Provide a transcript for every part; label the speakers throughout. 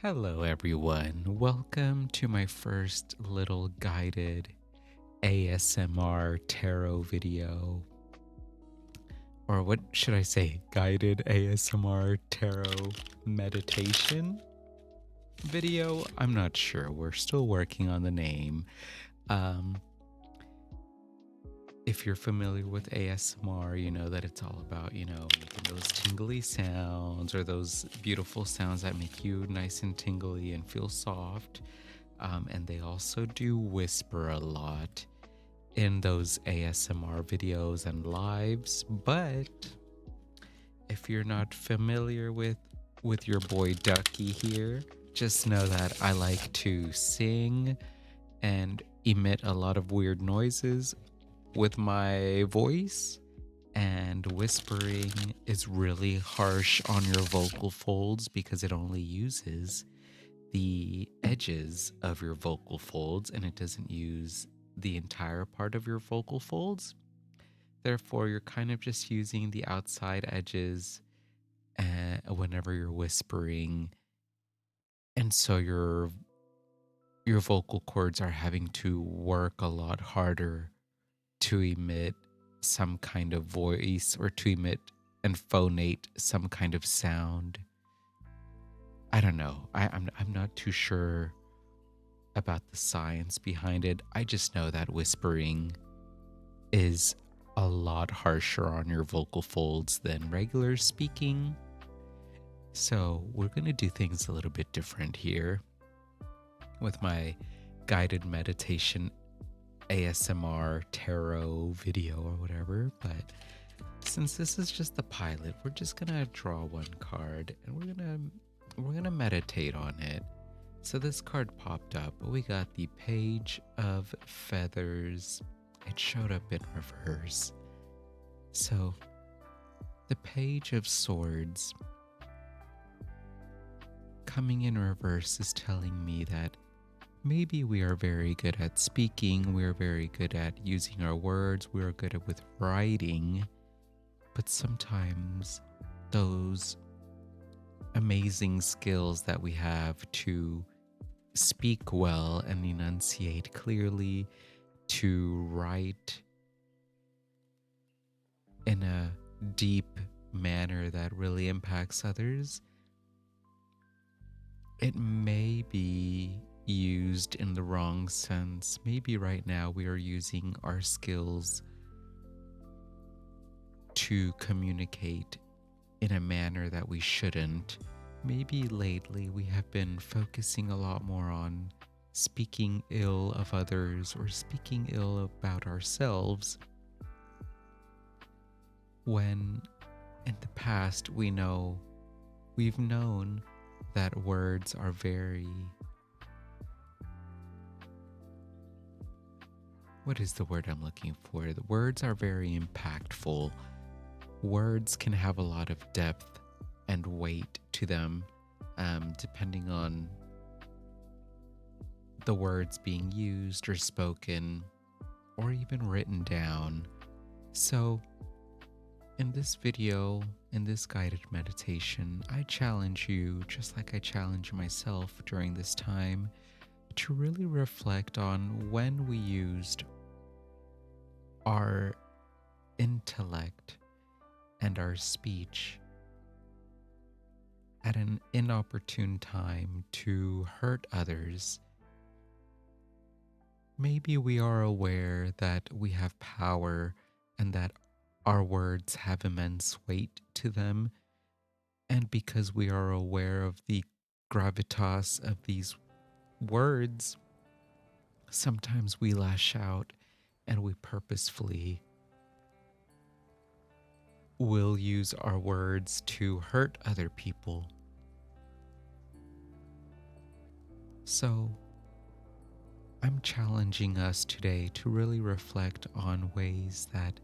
Speaker 1: Hello, everyone. Welcome to my first little guided ASMR tarot video. Or what should I say? Guided ASMR tarot meditation video? I'm not sure. We're still working on the name. Um, if you're familiar with ASMR, you know that it's all about, making those tingly sounds or those beautiful sounds that make you nice and tingly and feel soft. And they also do whisper a lot in those ASMR videos and lives. But if you're not familiar with your boy Ducky here, just know that I like to sing and emit a lot of weird noises with my voice, and whispering is really harsh on your vocal folds because it only uses the edges of your vocal folds and it doesn't use the entire part of your vocal folds. Therefore, you're kind of just using the outside edges whenever you're whispering. And so your vocal cords are having to work a lot harder to emit some kind of voice or to emit and phonate some kind of sound. I don't know. I'm not too sure about the science behind it. I just know that whispering is a lot harsher on your vocal folds than regular speaking. So we're going to do things a little bit different here with my guided meditation ASMR tarot video or whatever. But since this is just the pilot, we're just going to draw one card and we're going to meditate on it. So this card popped up, but we got the Page of Feathers. It showed up in reverse. So the Page of Swords coming in reverse is telling me that maybe we are very good at speaking, we are very good at using our words, we are good at with writing, but sometimes those amazing skills that we have to speak well and enunciate clearly, to write in a deep manner that really impacts others, it may be used in the wrong sense. Maybe right now we are using our skills to communicate in a manner that we shouldn't. Maybe lately we have been focusing a lot more on speaking ill of others or speaking ill about ourselves, when in the past we've known that words are very, what is the word I'm looking for? The words are very impactful. Words can have a lot of depth and weight to them, depending on the words being used or spoken or even written down. So in this video, in this guided meditation, I challenge you, just like I challenge myself during this time, to really reflect on when we used our intellect and our speech at an inopportune time to hurt others. Maybe we are aware that we have power and that our words have immense weight to them, and because we are aware of the gravitas of these words, sometimes we lash out and we purposefully will use our words to hurt other people. So I'm challenging us today to really reflect on ways that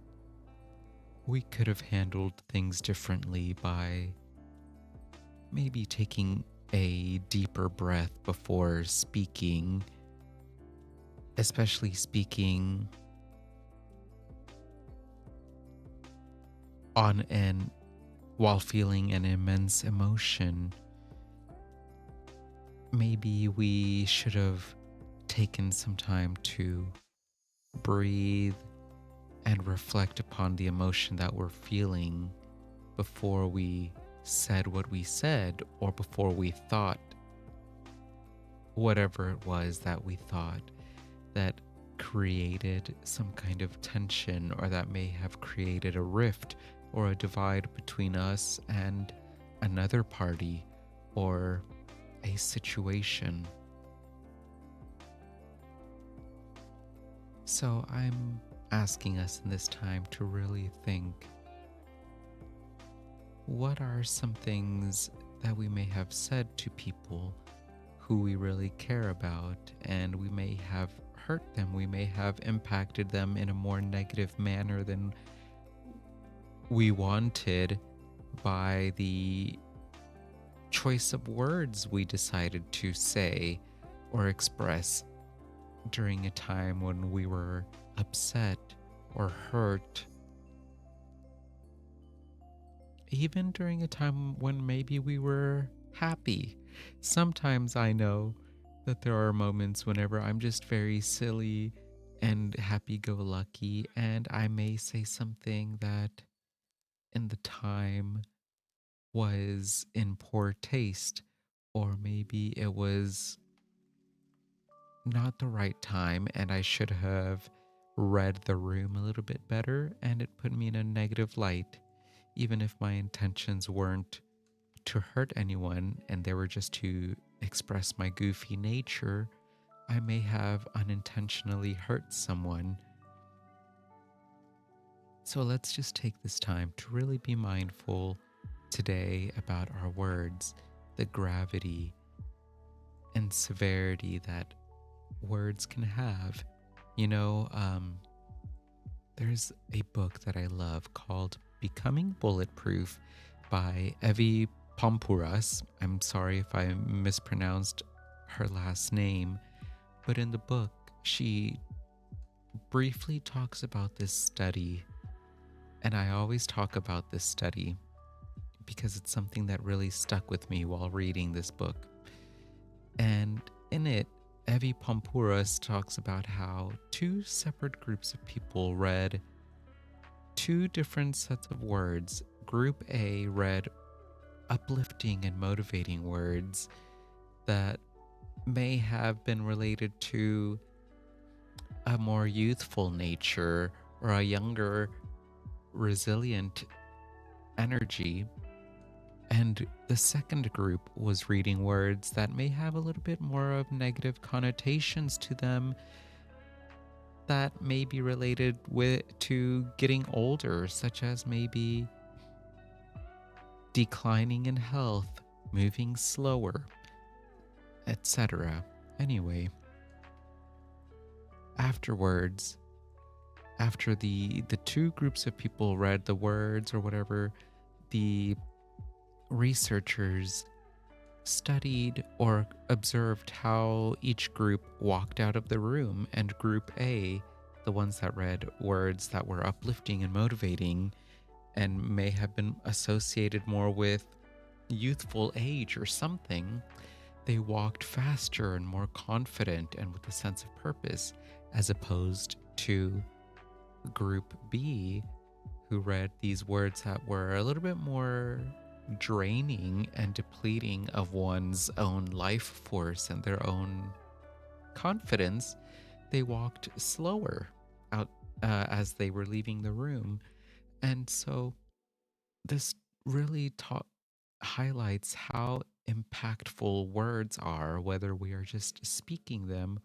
Speaker 1: we could have handled things differently by maybe taking a deeper breath before speaking, especially speaking on while feeling an immense emotion. maybe we should have taken some time to breathe and reflect upon the emotion that we're feeling before we said what we said, or before we thought whatever it was that we thought that created some kind of tension, or that may have created a rift or a divide between us and another party or a situation. So I'm asking us in this time to really think, what are some things that we may have said to people who we really care about, and we may have hurt them, we may have impacted them in a more negative manner than we wanted by the choice of words we decided to say or express during a time when we were upset or hurt, even during a time when maybe we were happy. Sometimes I know that there are moments whenever I'm just very silly and happy go lucky, and I may say something that in the time was in poor taste, or maybe it was not the right time and I should have read the room a little bit better, and it put me in a negative light, even if my intentions weren't to hurt anyone and they were just to express my goofy nature. I may have unintentionally hurt someone. So let's just take this time to really be mindful today about our words, the gravity and severity that words can have. You know, there's a book that I love called Becoming Bulletproof by Evie Pompouras. I'm sorry if I mispronounced her last name, but in the book, she briefly talks about this study. And I always talk about this study because it's something that really stuck with me while reading this book. And in it, Evie Pompouras talks about how two separate groups of people read two different sets of words. Group A read uplifting and motivating words that may have been related to a more youthful nature or a younger, resilient energy. And the second group was reading words that may have a little bit more of negative connotations to them, that may be related to getting older, such as maybe declining in health, moving slower, etc. Anyway, afterwards, after the two groups of people read the words or whatever, the researchers studied or observed how each group walked out of the room, and group A, the ones that read words that were uplifting and motivating and may have been associated more with youthful age or something, they walked faster and more confident and with a sense of purpose, as opposed to group B, who read these words that were a little bit more draining and depleting of one's own life force and their own confidence. They walked slower out as they were leaving the room. And so this really highlights how impactful words are, whether we are just speaking them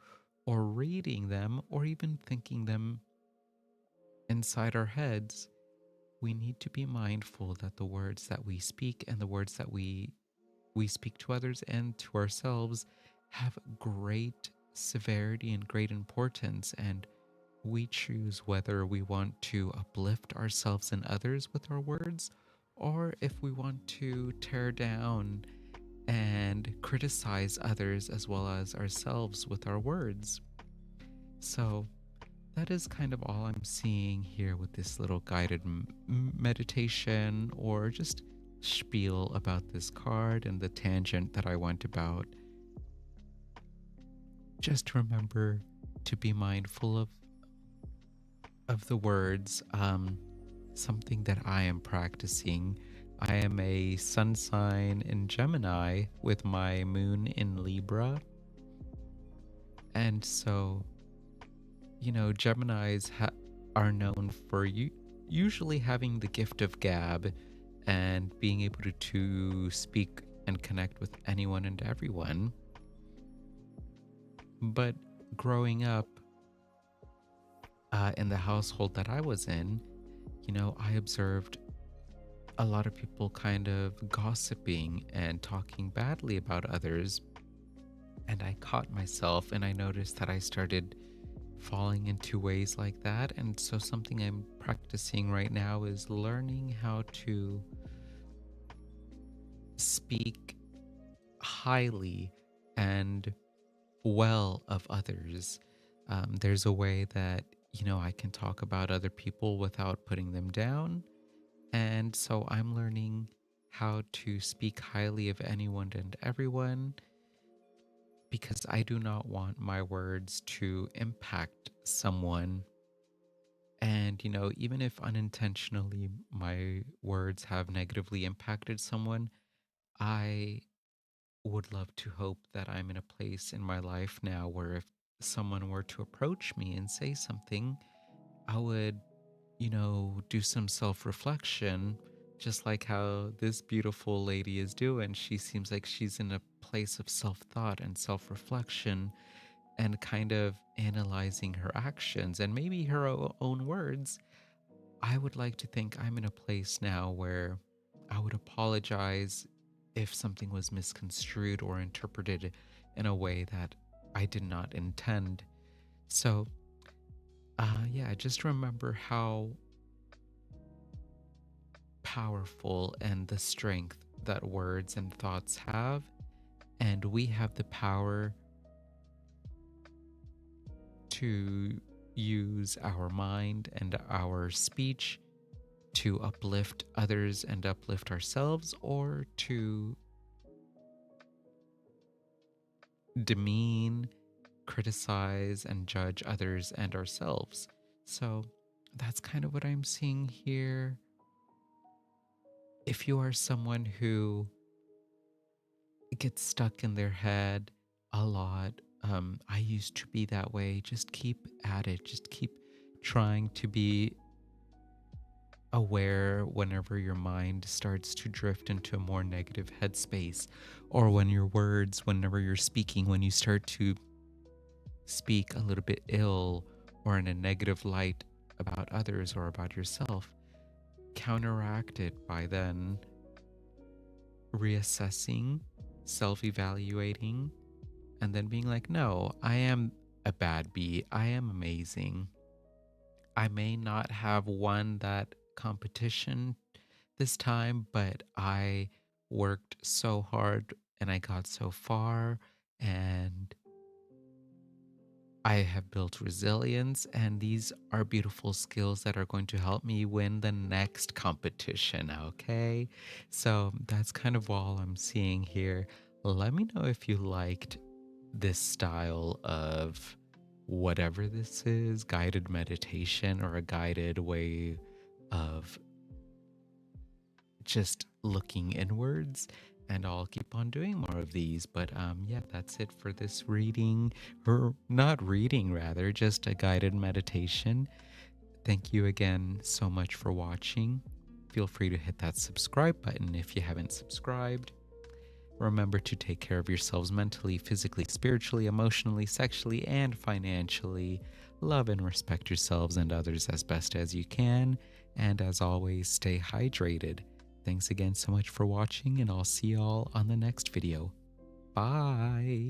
Speaker 1: or reading them or even thinking them inside our heads. We need to be mindful that the words that we speak and the words that we speak to others and to ourselves have great severity and great importance, and we choose whether we want to uplift ourselves and others with our words, or if we want to tear down and criticize others as well as ourselves with our words. So that is kind of all I'm seeing here with this little guided meditation, or just spiel about this card and the tangent that I went about. just remember to be mindful of the words. Something that I am practicing. I am a sun sign in Gemini with my moon in Libra. And so, Geminis are known for usually having the gift of gab and being able to speak and connect with anyone and everyone. But growing up in the household that I was in, I observed a lot of people kind of gossiping and talking badly about others. And I caught myself and I noticed that I started falling into ways like that. And so something I'm practicing right now is learning how to speak highly and well of others. There's a way that, I can talk about other people without putting them down. And so I'm learning how to speak highly of anyone and everyone because I do not want my words to impact someone. And, even if unintentionally my words have negatively impacted someone, I would love to hope that I'm in a place in my life now where if someone were to approach me and say something, I would, do some self reflection, just like how this beautiful lady is doing. She seems like she's in a place of self thought and self reflection and kind of analyzing her actions and maybe her own words. I would like to think I'm in a place now where I would apologize if something was misconstrued or interpreted in a way that I did not intend. So, yeah, just remember how powerful and the strength that words and thoughts have. And we have the power to use our mind and our speech to uplift others and uplift ourselves, or to demean, criticize, and judge others and ourselves. So that's kind of what I'm seeing here. If you are someone who gets stuck in their head a lot, I used to be that way. Just keep at it. Just keep trying to be aware whenever your mind starts to drift into a more negative headspace, or when your words, whenever you're speaking, when you start to speak a little bit ill or in a negative light about others or about yourself, counteract it by then reassessing, self evaluating, and then being like, no, I am a bad bee. I am amazing. I may not have won that competition this time, but I worked so hard and I got so far, and I have built resilience, and these are beautiful skills that are going to help me win the next competition, okay? So that's kind of all I'm seeing here. Let me know if you liked this style of whatever this is, guided meditation or a guided way of just looking inwards, and I'll keep on doing more of these. But yeah, that's it for this reading, or not reading, rather, just a guided meditation. Thank you again so much for watching. Feel free to hit that subscribe button if you haven't subscribed. Remember to take care of yourselves mentally, physically, spiritually, emotionally, sexually, and financially. Love and respect yourselves and others as best as you can. And as always, stay hydrated. Thanks again so much for watching, and I'll see y'all on the next video. Bye.